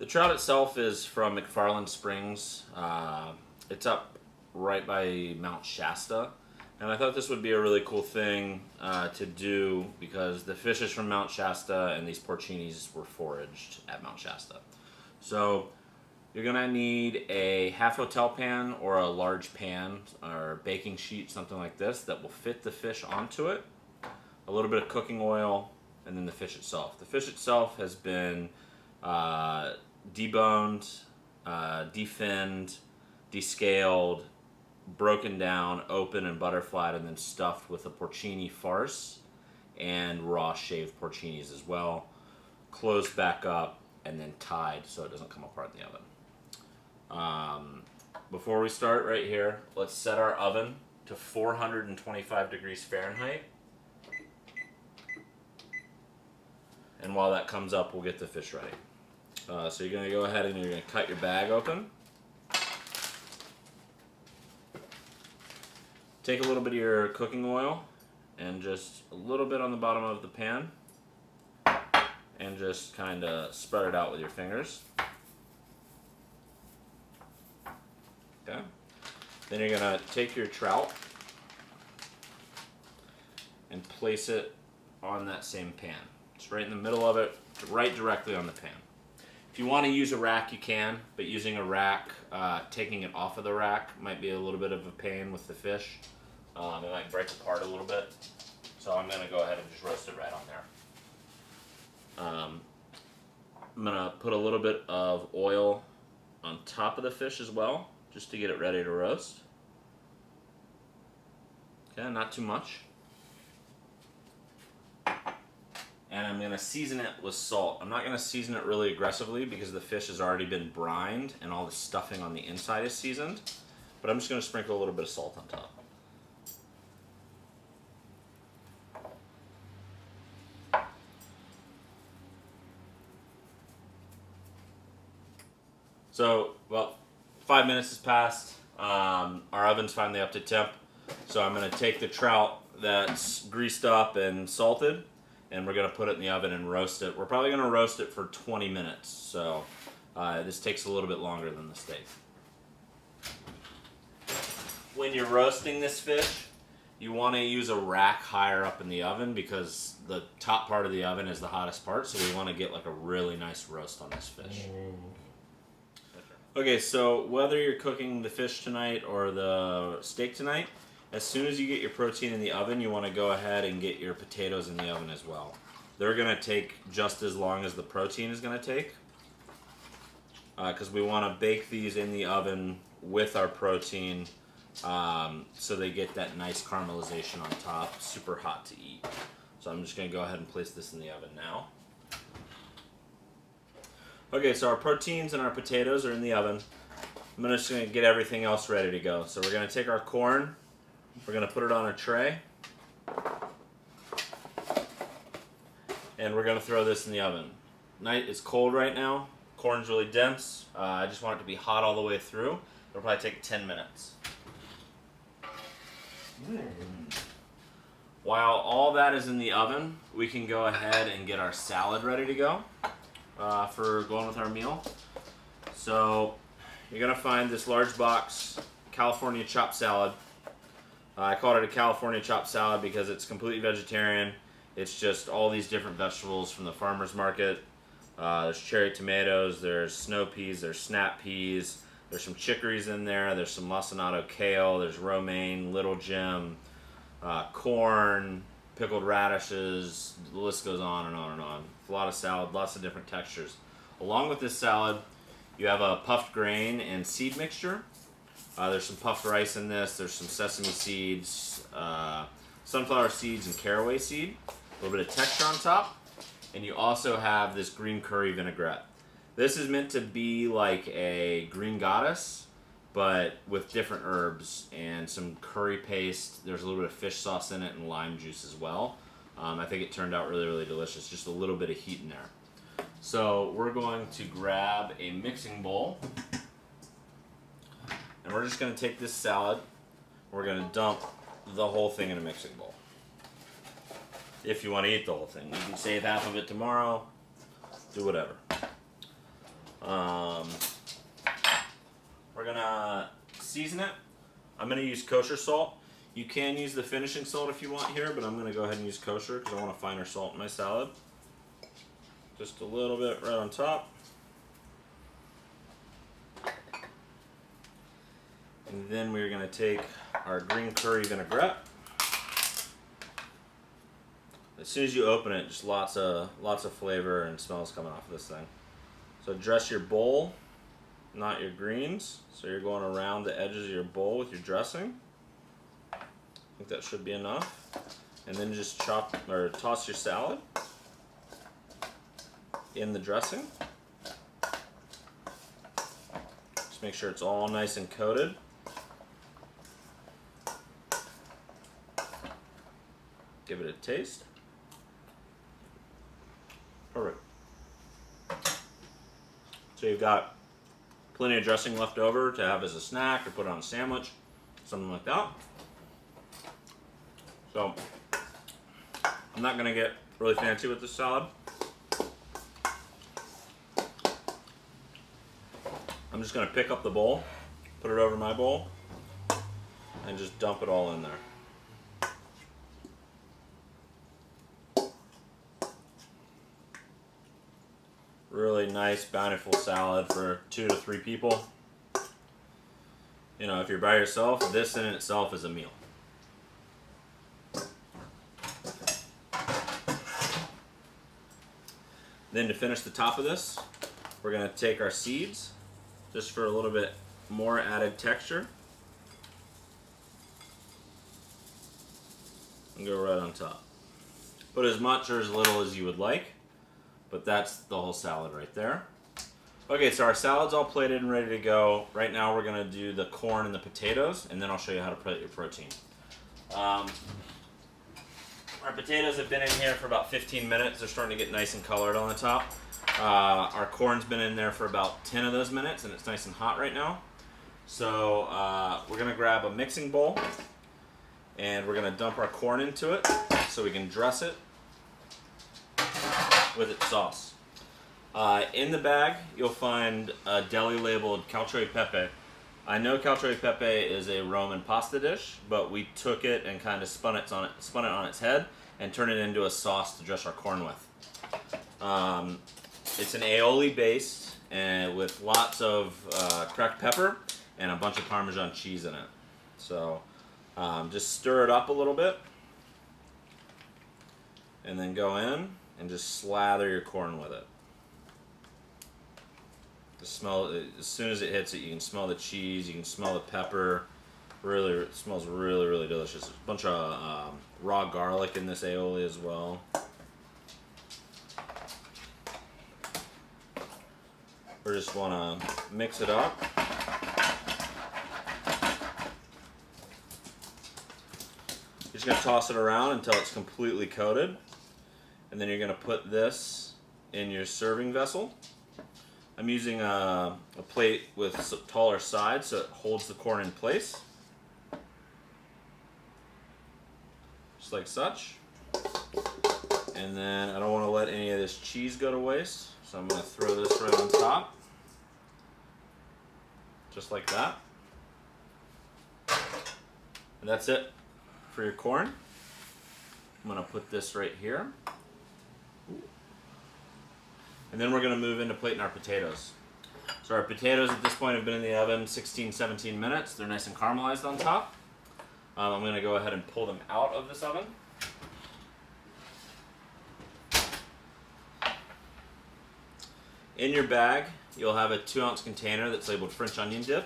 The trout itself is from McFarland Springs. It's up right by Mount Shasta. And I thought this would be a really cool thing to do because the fish is from Mount Shasta and these porcinis were foraged at Mount Shasta. So you're going to need a half hotel pan or a large pan or baking sheet, something like this, that will fit the fish onto it. A little bit of cooking oil, and then the fish itself. The fish itself has been deboned, definned, descaled, broken down, open and butterflied, and then stuffed with a porcini farce and raw shaved porcinis as well. Closed back up and then tied so it doesn't come apart in the oven. Before we start right here, let's set our oven to 425 degrees Fahrenheit. And while that comes up, we'll get the fish ready. So you're going to go ahead and you're going to cut your bag open. Take a little bit of your cooking oil and just a little bit on the bottom of the pan and just kind of spread it out with your fingers. Okay. Then you're going to take your trout and place it on that same pan. It's right in the middle of it, right directly on the pan. If you want to use a rack, you can, but using a rack, taking it off of the rack might be a little bit of a pain with the fish. It might break apart a little bit. So I'm going to go ahead and just roast it right on there. I'm going to put a little bit of oil on top of the fish as well, just to get it ready to roast. Okay, not too much. And I'm going to season it with salt. I'm not going to season it really aggressively because the fish has already been brined and all the stuffing on the inside is seasoned. But I'm just going to sprinkle a little bit of salt on top. So, well, 5 minutes has passed. Our oven's finally up to temp. So I'm going to take the trout that's greased up and salted, and we're going to put it in the oven and roast it. We're probably going to roast it for 20 minutes, so this takes a little bit longer than the steak. When you're roasting this fish, you want to use a rack higher up in the oven because the top part of the oven is the hottest part, so we want to get like a really nice roast on this fish. Okay, so whether you're cooking the fish tonight or the steak tonight, as soon as you get your protein in the oven, you want to go ahead and get your potatoes in the oven as well. They're going to take just as long as the protein is going to take because we want to bake these in the oven with our protein so they get that nice caramelization on top, super hot to eat. So I'm just going to go ahead and place this in the oven now. Okay, so our proteins and our potatoes are in the oven. I'm just going to get everything else ready to go. So we're going to take our corn, we're going to put it on a tray, and we're going to throw this in the oven. It's cold right now, corn's really dense. I just want it to be hot all the way through. It'll probably take 10 minutes. While all that is in the oven, we can go ahead and get our salad ready to go. For going with our meal. So you're going to find this large box California chopped salad. I called it a California chopped salad because it's completely vegetarian. It's just all these different vegetables from the farmer's market. There's cherry tomatoes, there's snow peas, there's snap peas, there's some chicories in there, there's some lacinato kale, there's romaine, little Jim, corn, pickled radishes, the list goes on and on and on. A lot of salad, lots of different textures. Along with this salad, you have a puffed grain and seed mixture. There's some puffed rice in this, there's some sesame seeds, sunflower seeds, and caraway seed. A little bit of texture on top. And you also have this green curry vinaigrette. This is meant to be like a green goddess, but with different herbs and some curry paste. There's a little bit of fish sauce in it and lime juice as well. I think it turned out really, really delicious. Just a little bit of heat in there. So we're going to grab a mixing bowl. And we're just going to take this salad. We're going to dump the whole thing in a mixing bowl. If you want to eat the whole thing. You can save half of it tomorrow. Do whatever. We're gonna season it. I'm gonna use kosher salt. You can use the finishing salt if you want here, but I'm gonna go ahead and use kosher because I want a finer salt in my salad. Just a little bit right on top. And then we're gonna take our green curry vinaigrette. As soon as you open it, just lots of flavor and smells coming off of this thing. So dress your bowl, not your greens. So you're going around the edges of your bowl with your dressing. I think that should be enough. And then just chop or toss your salad in the dressing. Just make sure it's all nice and coated. Give it a taste. Perfect. So you've got plenty of dressing left over to have as a snack or put on a sandwich, something like that. So I'm not going to get really fancy with this salad. I'm just going to pick up the bowl, put it over my bowl, and just dump it all in there. Really nice, bountiful salad for 2 to 3 people. You know, if you're by yourself, this in itself is a meal. Then to finish the top of this, we're going to take our seeds, just for a little bit more added texture, and go right on top. Put as much or as little as you would like. But that's the whole salad right there. Okay, so our salad's all plated and ready to go. Right now we're gonna do the corn and the potatoes, and then I'll show you how to put your protein. Our potatoes have been in here for about 15 minutes. They're starting to get nice and colored on the top. Our corn's been in there for about 10 of those minutes, and it's nice and hot right now. So we're gonna grab a mixing bowl, and we're gonna dump our corn into it so we can dress it with its sauce. In the bag, you'll find a deli labeled cacio e pepe. I know cacio e pepe is a Roman pasta dish, but we took it and kind of spun it on its head and turned it into a sauce to dress our corn with. It's an aioli base and with lots of cracked pepper and a bunch of Parmesan cheese in it. So just stir it up a little bit and then go in and just slather your corn with it. The smell, as soon as it hits it, you can smell the cheese, you can smell the pepper. Really, it smells really, really delicious. There's a bunch of raw garlic in this aioli as well. We just want to mix it up. You're just going to toss it around until it's completely coated. And then you're going to put this in your serving vessel. I'm using a plate with some taller sides so it holds the corn in place. Just like such. And then I don't want to let any of this cheese go to waste, so I'm going to throw this right on top. Just like that. And that's it for your corn. I'm going to put this right here. And then we're going to move into plating our potatoes. So our potatoes at this point have been in the oven 16, 17 minutes. They're nice and caramelized on top. I'm going to go ahead and pull them out of this oven. In your bag, you'll have a 2-ounce container that's labeled French onion dip.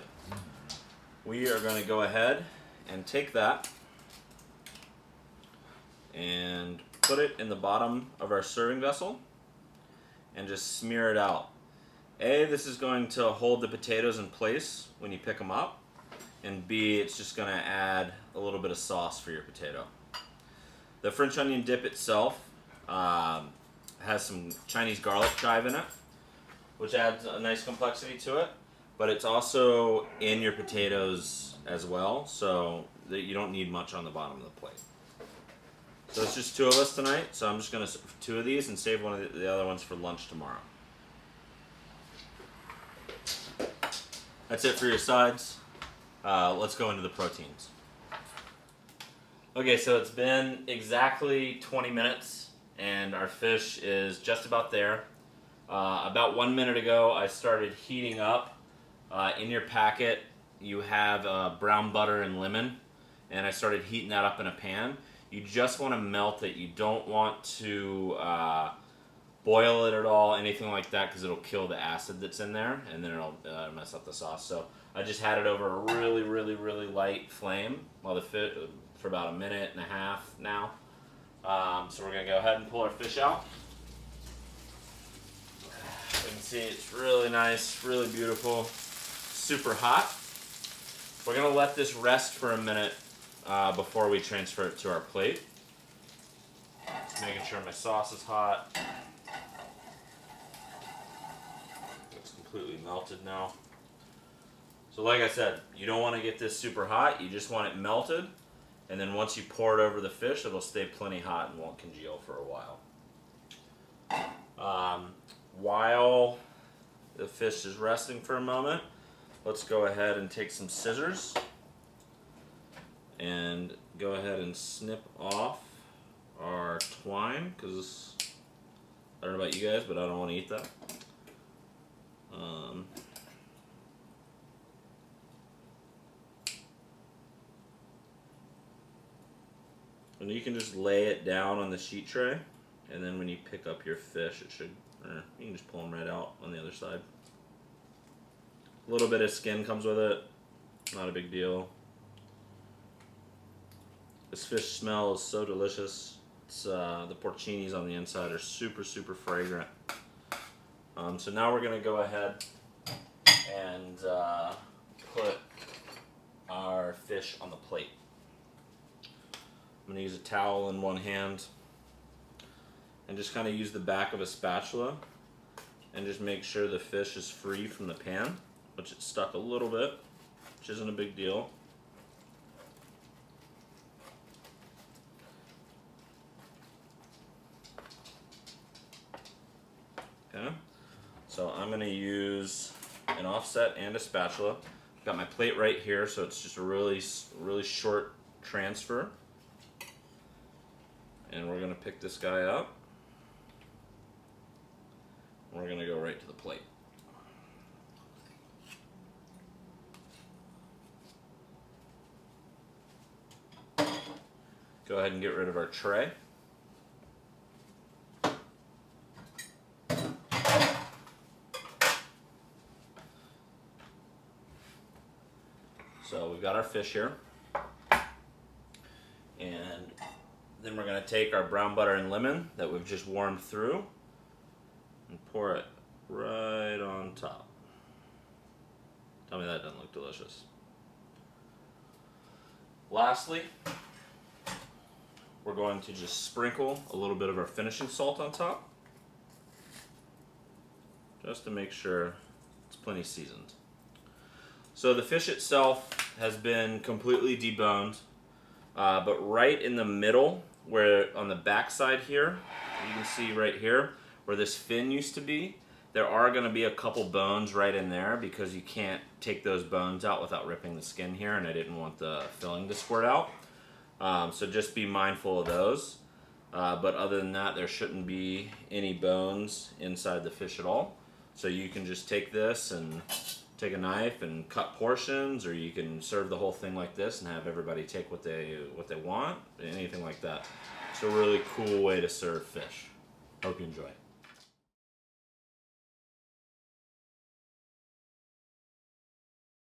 We are going to go ahead and take that and put it in the bottom of our serving vessel and just smear it out. This is going to hold the potatoes in place when you pick them up, and B, it's just going to add a little bit of sauce for your potato. The French onion dip itself has some Chinese garlic chive in it, which adds a nice complexity to it, but it's also in your potatoes as well, so that you don't need much on the bottom of the plate. So it's just 2 of us tonight, so I'm just going to 2 of these and save one of the other ones for lunch tomorrow. That's it for your sides. Let's go into the proteins. Okay, so it's been exactly 20 minutes and our fish is just about there. About 1 minute ago, I started heating up. In your packet, you have brown butter and lemon, and I started heating that up in a pan. You just want to melt it. You don't want to boil it at all, anything like that, because it'll kill the acid that's in there, and then it'll mess up the sauce. So I just had it over a really, really, really light flame while the fish for about 1.5 minutes now. So we're gonna go ahead and pull our fish out. You can see it's really nice, really beautiful, super hot. We're gonna let this rest for a minute before we transfer it to our plate. Just making sure my sauce is hot. It's completely melted now. So like I said, you don't want to get this super hot, you just want it melted, and then once you pour it over the fish, it'll stay plenty hot and won't congeal for a while. While the fish is resting for a moment, let's go ahead and take some scissors and go ahead and snip off our twine, because I don't know about you guys, but I don't want to eat that. And you can just lay it down on the sheet tray, and then when you pick up your fish, it should, you can just pull them right out on the other side. A little bit of skin comes with it, not a big deal. This fish smells so delicious. It's, the porcinis on the inside are super, super fragrant. So now we're going to go ahead and put our fish on the plate. I'm going to use a towel in one hand and just kind of use the back of a spatula and just make sure the fish is free from the pan, which it's stuck a little bit, which isn't a big deal. Okay, so I'm going to use an offset and a spatula. I've got my plate right here, so it's just a really, really short transfer. And we're going to pick this guy up. We're going to go right to the plate. Go ahead and get rid of our tray. So we've got our fish here. And then we're going to take our brown butter and lemon that we've just warmed through and pour it right on top. Tell me that doesn't look delicious. Lastly, we're going to just sprinkle a little bit of our finishing salt on top, just to make sure it's plenty seasoned. So the fish itself has been completely deboned, but right in the middle, where on the back side here, you can see right here where this fin used to be, there are going to be a couple bones right in there because you can't take those bones out without ripping the skin here, and I didn't want the filling to squirt out. So just be mindful of those. But other than that, there shouldn't be any bones inside the fish at all. So you can just take this and take a knife and cut portions, or you can serve the whole thing like this and have everybody take what they want, anything like that. It's a really cool way to serve fish. Hope you enjoy.